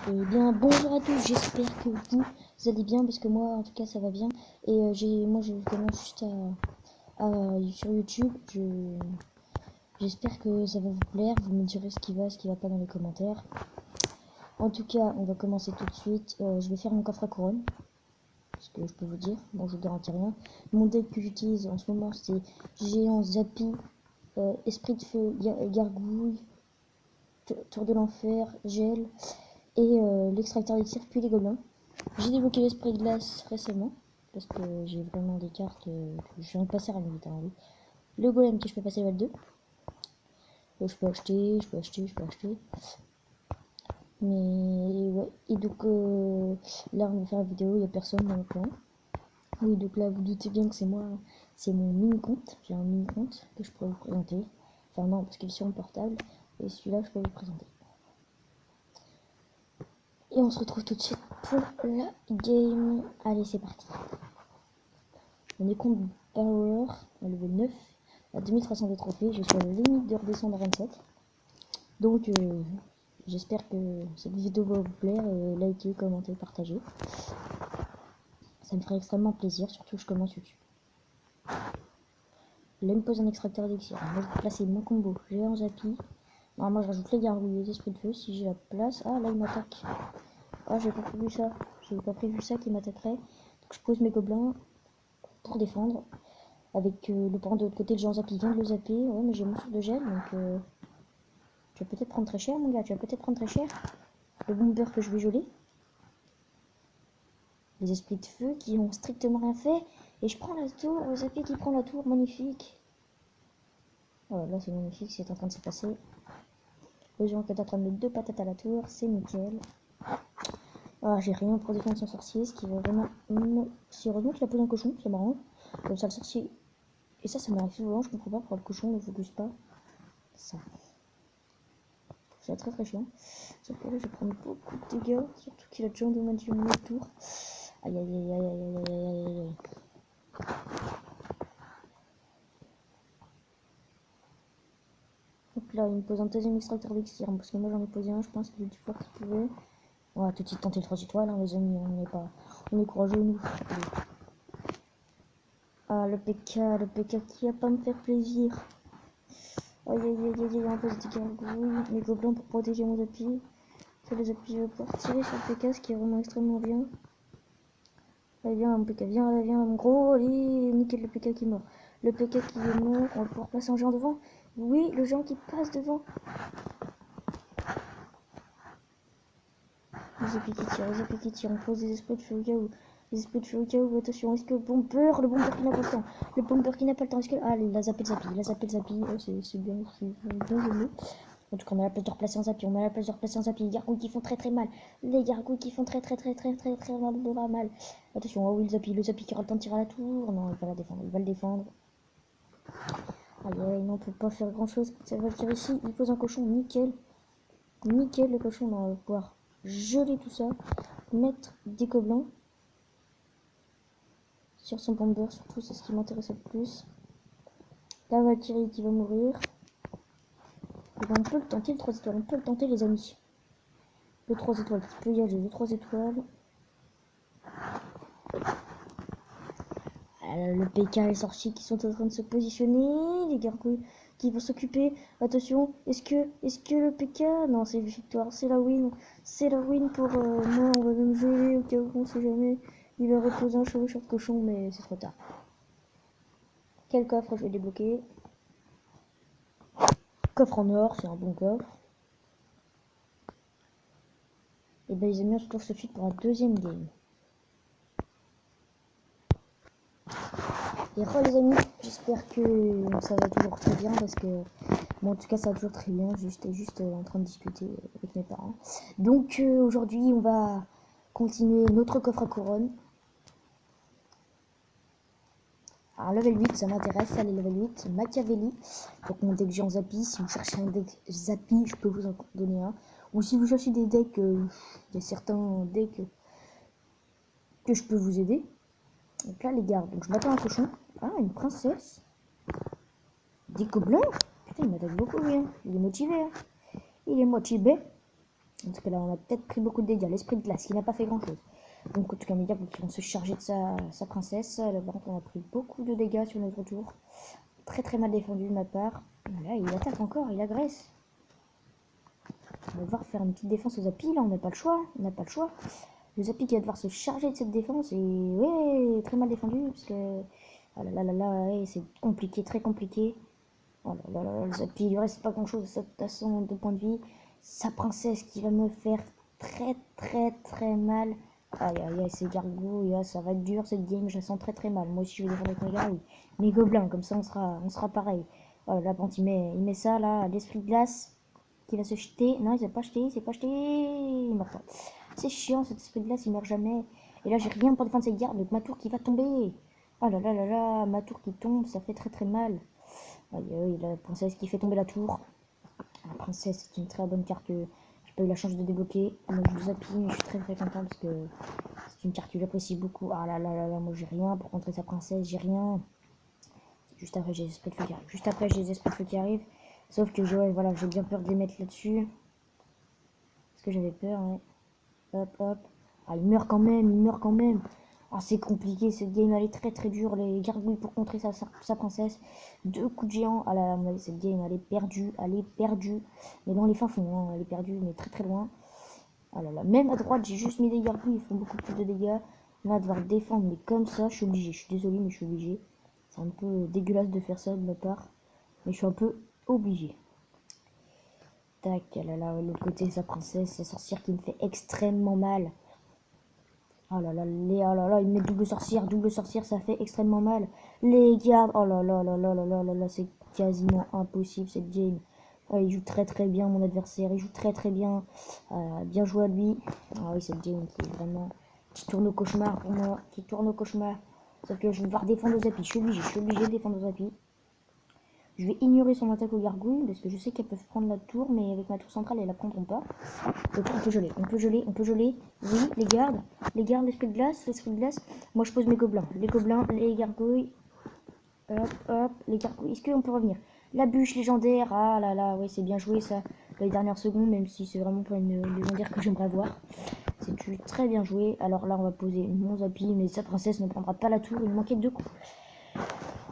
Eh bien, bonjour à tous, j'espère que vous allez bien, parce que moi, en tout cas, ça va bien. Et moi, je commence juste sur YouTube. J'espère que ça va vous plaire. Vous me direz ce qui va pas dans les commentaires. En tout cas, on va commencer tout de suite. Je vais faire mon coffre à couronne, ce que je peux vous dire. Bon, je vous garantis rien. Mon deck que j'utilise en ce moment, c'est Géant, Zappy, Esprit de Feu, Gargouille, Tour de l'Enfer, Gel et l'extracteur d'élixir, puis les gobelins. J'ai débloqué l'esprit de glace récemment, parce que j'ai vraiment des cartes que je viens de passer à limite. Hein, oui. Le golem que je peux passer level 2. Je peux acheter, je peux acheter, je peux acheter. Mais ouais, et donc là on va faire la vidéo, il n'y a personne dans le coin. Oui, donc là vous doutez bien que c'est moi, c'est mon mini compte. J'ai un mini compte que je pourrais vous présenter. Enfin non, parce qu'il est sur mon portable, et celui-là je peux vous présenter. Et on se retrouve tout de suite pour la game. Allez, c'est parti. On est contre Power, à level 9, à 2300 de trophées. Je suis à la limite de redescendre à 27. Donc, j'espère que cette vidéo va vous plaire. Et likez, commentez, partagez. Ça me ferait extrêmement plaisir, surtout que je commence YouTube. Là, il me pose un extracteur d'élixir. Moi, je vais placer mon combo. Géant Zappy. Normalement, je rajoute les gargouilles et les esprits de feu si j'ai la place. Ah, là, il m'attaque. Ah, j'ai pas prévu ça. J'ai pas prévu ça qu'il m'attaquerait. Donc, je pose mes gobelins pour défendre. Avec le parent de l'autre côté, le géant Zappy vient de le zapper. Ouais, mais j'ai mon sort de gel, donc tu vas peut-être prendre très cher, mon gars. Tu vas peut-être prendre très cher. Le bomber que je vais geler. Les esprits de feu qui ont strictement rien fait. Et je prends la tour. Le Zappy qui prend la tour. Magnifique. Oh là, c'est magnifique. C'est en train de se passer. Le géant qui est en train de mettre 2 patates à la tour. C'est nickel. Ah, j'ai rien pour défendre son sorcier. Ce qui va vraiment. Si heureusement qu'il a posé un cochon. C'est marrant. Comme ça, le sorcier. Et ça m'arrive souvent. Je comprends pas pourquoi le cochon ne focus pas. Ça. C'est très chiant. Sauf que là, je vais prendre beaucoup de dégâts. Surtout qu'il a déjà endommagé mon tour. Aïe aïe aïe aïe aïe aïe aïe aïe aïe. Donc là, il me pose un deuxième extracteur d'élixir. Parce que moi, j'en ai posé un. Je pense qu'il est du fort qu'il pouvait. On va tout de suite tenter le 3 étoiles, hein, les amis. On est courageux, nous. Ah, le PK qui va pas me faire plaisir. Aïe aïe aïe aïe aïe. On pose des gargouilles. Mes gobelins pour protéger mon Zappy. Ça, le Zappy, je vais pouvoir tirer sur le PK, ce qui est vraiment extrêmement bien. Allez, viens, mon PK, viens, mon gros, allez, nickel, le PK qui est mort. Le PK qui est mort, on va pouvoir passer un géant devant. Oui, le géant qui passe devant. Les épées qui tirent, on pose des esprits de feu au cas où. Les esprits de feu au cas où, attention, est-ce que le bomber qui n'a pas le temps. Le bomber qui n'a pas le temps, est-ce que... Ah, il a zappé le Zappy, oh, c'est bien, bien joué. En tout cas, on a la place de replacer en Zappy, Les gargouilles qui font très mal. Les gargouilles qui font très mal. Attention, oh oui, le Zappy qui aura le temps de tirer à la tour. Non, il va le défendre. Aïe, non, on peut pas faire grand chose. Ça va le tirer ici, il pose un cochon, nickel. Nickel, le cochon, on va pouvoir geler tout ça. Mettre des gobelins sur son bomber, surtout, c'est ce qui m'intéresse le plus. La Valkyrie qui va mourir. Et ben, on peut le tenter, le 3 étoiles, on peut le tenter, les amis. Le 3 étoiles qui peut y aller, le 3 étoiles. Le PK et les sorciers qui sont en train de se positionner. Les gargouilles qui vont s'occuper. Attention, est-ce que le PK... Non, c'est victoire, c'est la win. C'est la win pour moi. On va même geler au cas où, on sait jamais. Il va reposer un cheveu sur le cochon, mais c'est trop tard. Quel coffre je vais débloquer? Coffre en or, c'est un bon coffre. Et ben les amis, on se retrouve tout de suite pour un deuxième game. Et re les amis, j'espère que ça va toujours très bien parce que moi en tout cas ça va toujours très bien. J'étais juste en train de discuter avec mes parents. Donc aujourd'hui on va continuer notre coffre à couronne. Alors level 8 ça m'intéresse, allez level 8, Machiavelli. Donc mon deck géant Zappy, si vous cherchez un deck Zappy, je peux vous en donner un. Ou si vous cherchez des decks, il y a certains decks que je peux vous aider. Donc là les gars, donc je m'attends à un cochon. Ah, une princesse. Des gobelins. Putain, il m'attaque beaucoup lui, hein. Il est motivé, hein. Il est motivé. En tout cas, là, on a peut-être pris beaucoup de dégâts. L'esprit de glace, qui n'a pas fait grand-chose. Donc, en tout cas, mes diables qui vont se charger de sa princesse. Là, par contre, on a pris beaucoup de dégâts sur notre tour. Très très mal défendu de ma part. Là, il attaque encore, il agresse. On va devoir faire une petite défense aux Zappy. Là, on n'a pas le choix. On n'a pas le choix. Le Zappy qui va devoir se charger de cette défense. Et ouais, très mal défendu. Parce que. Oh là là là là, ouais, c'est compliqué, très compliqué. Oh là là là, le Zappy, il lui reste pas grand chose à son de point de vie. Sa princesse qui va me faire très très très mal. Aïe aïe aïe, ces gargouilles, ça va être dur cette game, je la sens très très mal. Moi aussi je vais défendre avec mes gargouilles. Mes gobelins, comme ça on sera pareil. Oh là, quand il met ça là, l'esprit de glace qui va se jeter. Non, il s'est pas jeté, il s'est pas jeté. Il meurt pas. C'est chiant cet esprit de glace, il meurt jamais. Et là j'ai rien pour défendre cette garde, donc ma tour qui va tomber. Oh là là là là, ma tour qui tombe, ça fait très très mal. Aïe aïe, la princesse qui fait tomber la tour. La princesse, c'est une très bonne carte que j'ai pas eu la chance de débloquer. Moi je vous appuie, mais je suis très très content parce que c'est une carte que j'apprécie beaucoup. Ah là là là là, moi j'ai rien pour contrer sa princesse, j'ai rien. Juste après j'ai les esprits de feu qui arrivent. Juste après j'ai les esprits de feu qui arrivent. Sauf que ouais, voilà, j'ai bien peur de les mettre là-dessus. Parce que j'avais peur, ouais. Hop hop. Ah, il meurt quand même, il meurt quand même. Ah, c'est compliqué, cette game elle est très très dure. Les gargouilles pour contrer sa princesse. 2 coups de géant. Ah là là, cette game elle est perdue, elle est perdue. Mais dans les fins fonds, hein, elle est perdue, mais très très loin. Ah là là, même à droite, j'ai juste mis des gargouilles, ils font beaucoup plus de dégâts. On va devoir défendre, mais comme ça, je suis obligé. Je suis désolé, mais je suis obligé. C'est un peu dégueulasse de faire ça de ma part. Mais je suis un peu obligé. Tac, là là, l'autre côté, sa princesse, sa sorcière qui me fait extrêmement mal. Oh là là, oh là là, il met double sorcière, ça fait extrêmement mal. Les gardes, oh là là là là là là là là, c'est quasiment impossible cette game. Oh, il joue très très bien mon adversaire, il joue très très bien. Bien joué à lui. Ah oui, cette game qui est vraiment. Qui tourne au cauchemar pour moi, qui tourne au cauchemar. Sauf que je vais devoir défendre aux Zappy, je suis obligé de défendre aux Zappy. Je vais ignorer son attaque aux gargouilles parce que je sais qu'elles peuvent prendre la tour, mais avec ma tour centrale, elles la prendront pas. Donc on peut geler, on peut geler, on peut geler. Oui, les gardes, l'esprit de glace, l'esprit de glace. Moi je pose mes gobelins, les gargouilles. Hop, hop, les gargouilles. Est-ce qu'on peut revenir? La bûche légendaire, ah là là, oui c'est bien joué ça. Les dernières secondes, même si c'est vraiment pas une légendaire que j'aimerais voir. C'est très bien joué. Alors là on va poser mon Zappy, mais sa princesse ne prendra pas la tour, il manquait 2 coups.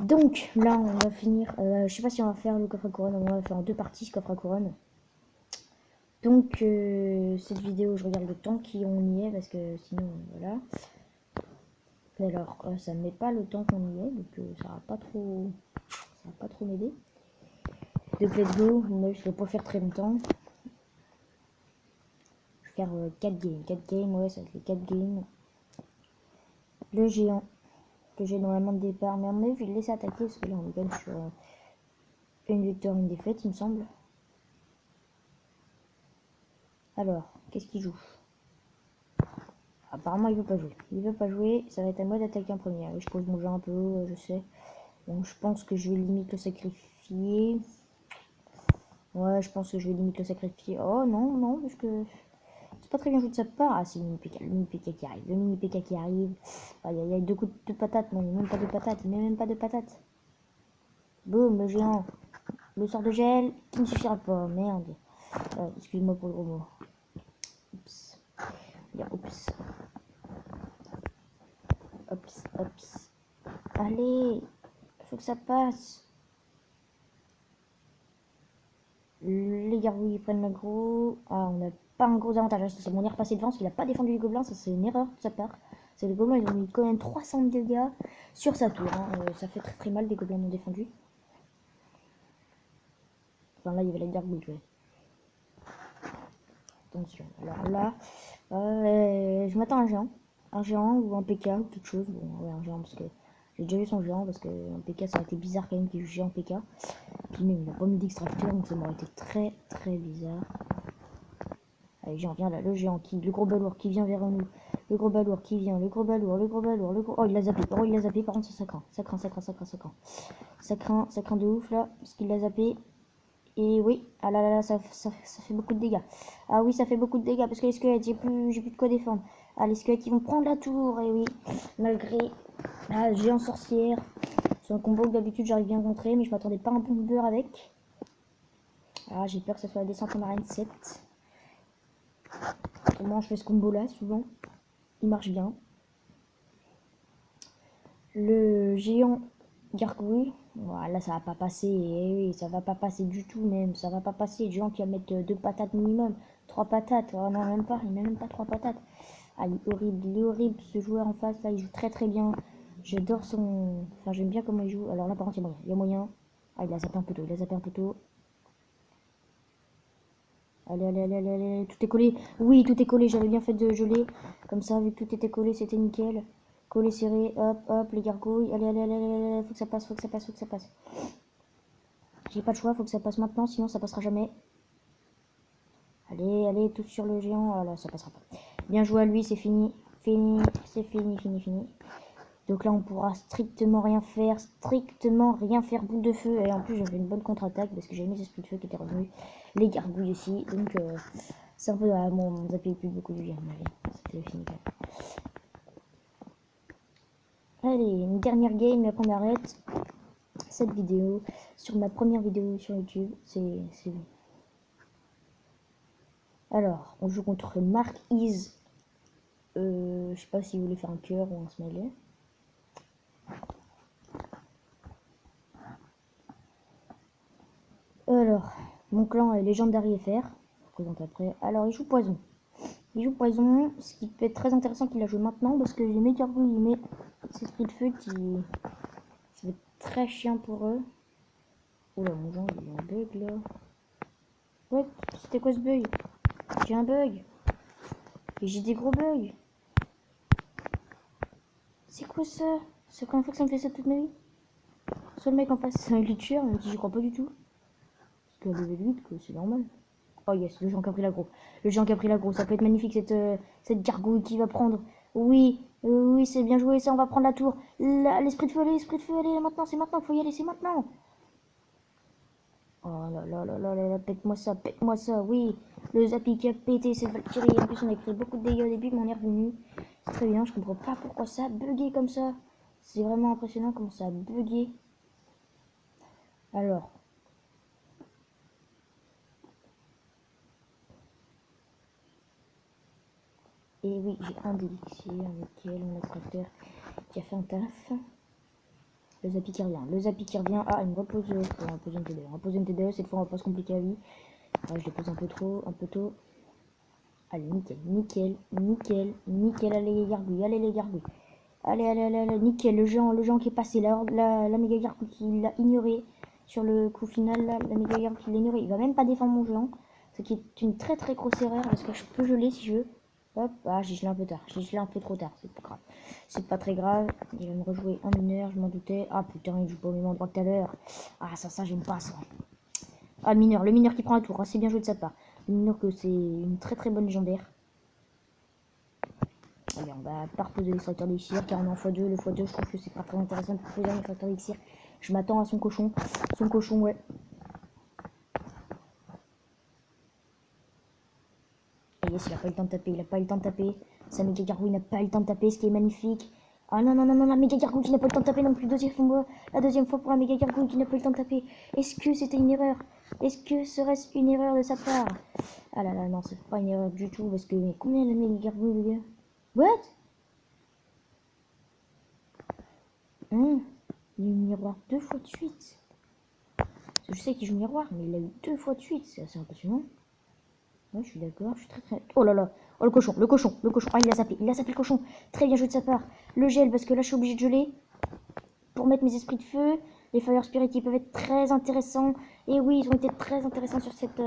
Donc là on va finir, je sais pas si on va faire le coffre à couronne, on va faire en 2 parties ce coffre à couronne. Donc cette vidéo je regarde le temps qu'on y est parce que sinon voilà. Alors ça ne met pas le temps qu'on y est donc ça va pas trop m'aider. Donc let's go, moi je vais pas faire très longtemps. Je vais faire 4 games, 4 games, ouais ça va être les 4 games. Le géant que j'ai normalement de départ, mais à mon avis je vais le laisser attaquer parce que là on est quand même sur une victoire, une défaite il me semble. Alors, qu'est-ce qu'il joue? Apparemment il veut pas jouer. Il veut pas jouer, ça va être à moi d'attaquer en premier. Oui, je pose mon jeu un peu, je sais. Donc je pense que je vais limite le sacrifier. Ouais, je pense que je vais limite le sacrifier. Oh non, non, parce que c'est pas très bien joué de sa part. Ah, c'est le mini PK qui arrive. Le mini PK qui arrive. Aïe aïe aïe, 2 coups de patate. Non, il met même pas de patate. Il met même pas de patate. Boum, le géant. Le sort de gel qui ne suffira pas. Merde. Excuse-moi pour le gros mot. Oups. Oups. Oups, oups. Allez, faut que ça passe. Les gargouilles prennent le gros. Ah, on n'a pas un gros avantage. C'est mon air passé devant parce qu'il n'a pas défendu les gobelins. Ça, c'est une erreur de sa part. C'est les gobelins, ils ont mis quand même 300 de dégâts sur sa tour. Hein. Ça fait très très mal des gobelins non défendus. Enfin, là, il y avait la gargouille. Ouais. Attention. Alors là, je m'attends à un géant. Un géant ou un PK ou quelque chose. Bon, ouais, un géant parce que j'ai déjà vu son géant parce qu'un PK ça aurait été bizarre quand même qu'il joue géant PK. Puis même il n'a pas mis d'extracteur donc ça m'aurait été très très bizarre. Allez, j'en viens là, le géant qui, le gros balourd qui vient vers nous. Le gros balourd qui vient, le gros balourd, le gros balourd, le gros. Oh, il l'a zappé, par contre, ça craint. Ça craint. Ça craint de ouf là, parce qu'il l'a zappé. Et oui, ah là là là, ça fait beaucoup de dégâts. Ah oui, ça fait beaucoup de dégâts parce que les squelettes, j'ai plus de quoi défendre. Ah, les squelettes, ils vont prendre la tour, et oui, malgré. Ah, géant sorcière. C'est un combo que d'habitude j'arrive bien à contrer, mais je m'attendais pas à un bomber avec. Ah, j'ai peur que ça soit la descente en arène 7. Souvent je fais ce combo là, souvent. Il marche bien. Le géant gargouille. Voilà, ça va pas passer. Eh oui, ça va pas passer du tout même. Ça va pas passer. Le géant qui va mettre 2 patates minimum. 3 patates. Oh non, même pas. Il met même pas 3 patates. Ah, il est horrible. Il est horrible ce joueur en face là. Il joue très très bien. J'adore son. Enfin, j'aime bien comment il joue. Alors là, par contre, il y a moyen. Il y a moyen. Ah, il a zappé un poteau. Il a zappé un poteau. Allez, allez, allez, allez, allez. Tout est collé. Oui, tout est collé. J'avais bien fait de geler. Comme ça, vu que tout était collé, c'était nickel. Collé serré, hop, hop, les gargouilles. Allez, allez, allez, allez, allez, faut que ça passe, faut que ça passe, faut que ça passe. J'ai pas de choix, faut que ça passe maintenant, sinon ça passera jamais. Allez, allez, tous sur le géant. Oh là, ça passera pas. Bien joué à lui, c'est fini. Fini, c'est fini, fini, fini. Donc là, on pourra strictement rien faire, boule de feu. Et en plus, j'avais une bonne contre-attaque parce que j'avais mes esprits de feu qui étaient revenus. Les gargouilles aussi. Donc, c'est un peu. Bon, on nous a payé plus beaucoup du bien. C'était fini. Allez, une dernière game, après on arrête cette vidéo sur ma première vidéo sur YouTube. Alors, on joue contre Mark Is. Je sais pas si vous voulez faire un cœur ou un smiley. Alors, mon clan est Legendary FR. Je présente après. Alors, il joue poison. Ce qui peut être très intéressant qu'il a joué maintenant parce que les meilleurs goûts, il met ces esprits de feu qui. Ça va être très chiant pour eux. Oula, mon genre, il y a un bug là. Ouais, c'était quoi ce bug? J'ai un bug. Et j'ai des gros bugs. C'est quoi ça? C'est la première fois que ça me fait ça toute ma vie. Soit le mec en face, c'est un glitcher, même si j'y crois pas du tout. Parce que level 8, que c'est normal. Oh yes, le géant qui a pris l'aggro. Le géant qui a pris l'aggro, ça peut être magnifique cette gargouille qui va prendre. Oui, oui, c'est bien joué, ça, on va prendre la tour. L'esprit de feu, allez, maintenant, c'est maintenant, faut y aller, c'est maintenant. Oh là là là là là là, pète-moi ça, oui. Le Zappy qui a pété cette Valkyrie. En plus, on a créé beaucoup de dégâts au début, mais on est revenu. C'est très bien, je comprends pas pourquoi ça a bugué comme ça. C'est vraiment impressionnant comment ça a bugué. Alors. Et oui, j'ai un d'élixir, nickel, mon extracteur qui a fait un taf. Le Zappy qui revient, Ah, il me repose, on va poser une TDE. On va poser une TDE, cette fois on va pas se compliquer la vie. Ah, je les pose un peu tôt. Allez, nickel, allez les gargouilles, Allez, nickel, le géant qui est passé, la méga gargouille qui l'a ignoré sur le coup final, là, la méga gargouille qui l'a ignoré, il va même pas défendre mon géant, ce qui est une très très grosse erreur, parce que je peux geler si je veux. Hop, ah j'ai gelé un peu tard, j'ai gelé un peu trop tard, c'est pas grave. C'est pas très grave, il va me rejouer un mineur, je m'en doutais. Ah putain, il joue pas au même endroit que tout à l'heure. Ah ça j'aime pas ça. Ah le mineur qui prend la tour, ah, c'est bien joué de sa part. Le mineur que c'est une très très bonne légendaire. Allez, on va pas reposer l'extracteur d'élixir car on est en x2. Le x2, je trouve que c'est pas très intéressant de poser un extracteur d'élixir. Je m'attends à son cochon. Ouais. Et yes, il a pas eu le temps de taper. Sa méga gargouille n'a pas eu le temps de taper, ce qui est magnifique. Ah non, la méga gargouille qui n'a pas eu le temps de taper non plus. La deuxième fois pour la méga gargouille qui n'a pas eu le temps de taper. Est-ce que c'était une erreur? Est-ce que serait-ce une erreur de sa part? Ah là là, non, c'est pas une erreur du tout parce que. Mais combien la méga gargouille, les gars? What? Il a eu miroir 2 fois de suite. Je sais qu'il joue miroir, mais il a eu 2 fois de suite. C'est assez impressionnant. Ouais, je suis d'accord, je suis très. Oh là là. Oh le cochon. Ah, il a zappé le cochon. Très bien joué de sa part. Le gel, parce que là, je suis obligé de geler pour mettre mes esprits de feu. Les Fire Spirit, ils peuvent être très intéressants. Et oui, ils ont été très intéressants sur cette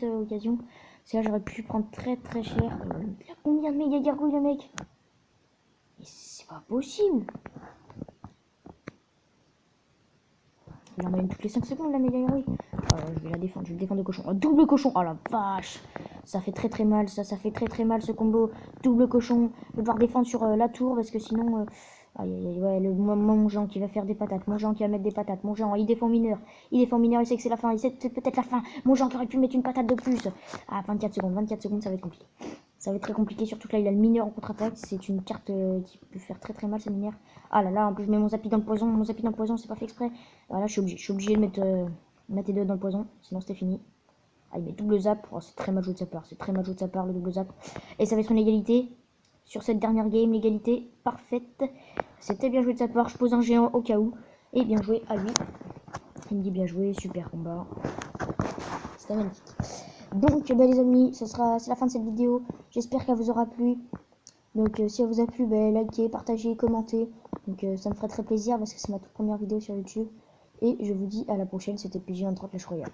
occasion. C'est là, j'aurais pu prendre très très cher. Il a combien de méga gargouilles, le mec? C'est pas possible. Il en a une toutes les 5 secondes, la méga gargouille. Je vais je vais le défendre de cochon. Oh, double cochon. Oh la vache. Ça fait très très mal, ça fait très très mal ce combo. Double cochon. Je vais devoir défendre sur la tour parce que sinon. Ouais, mon géant qui va faire des patates. Mon géant qui va mettre des patates. Mon géant, il défend mineur. Il sait que c'est la fin. Il sait que c'est peut-être la fin. Mon géant qui aurait pu mettre une patate de plus. Ah, 24 secondes, ça va être compliqué. Ça va être très compliqué, surtout que là il a le mineur en contre-attaque. C'est une carte qui peut faire très très mal ce mineur. Ah là là, en plus je mets mon Zappy dans le poison. C'est pas fait exprès. Ah là je suis obligé de mettre les deux dans le poison. Sinon c'était fini. Ah, il met double zap. Oh, c'est très mal joué de sa part. C'est très mal joué de sa part, le double zap. Et ça va être une égalité. Sur cette dernière game, l'égalité parfaite. C'était bien joué de sa part. Je pose un géant au cas où. Et bien joué à lui. Il me dit bien joué. Super combat. C'était magnifique. Donc, les amis, c'est la fin de cette vidéo. J'espère qu'elle vous aura plu. Donc, si elle vous a plu, likez, partagez, commentez. Donc, ça me ferait très plaisir parce que c'est ma toute première vidéo sur YouTube. Et je vous dis à la prochaine. C'était PG130 Clash Royale.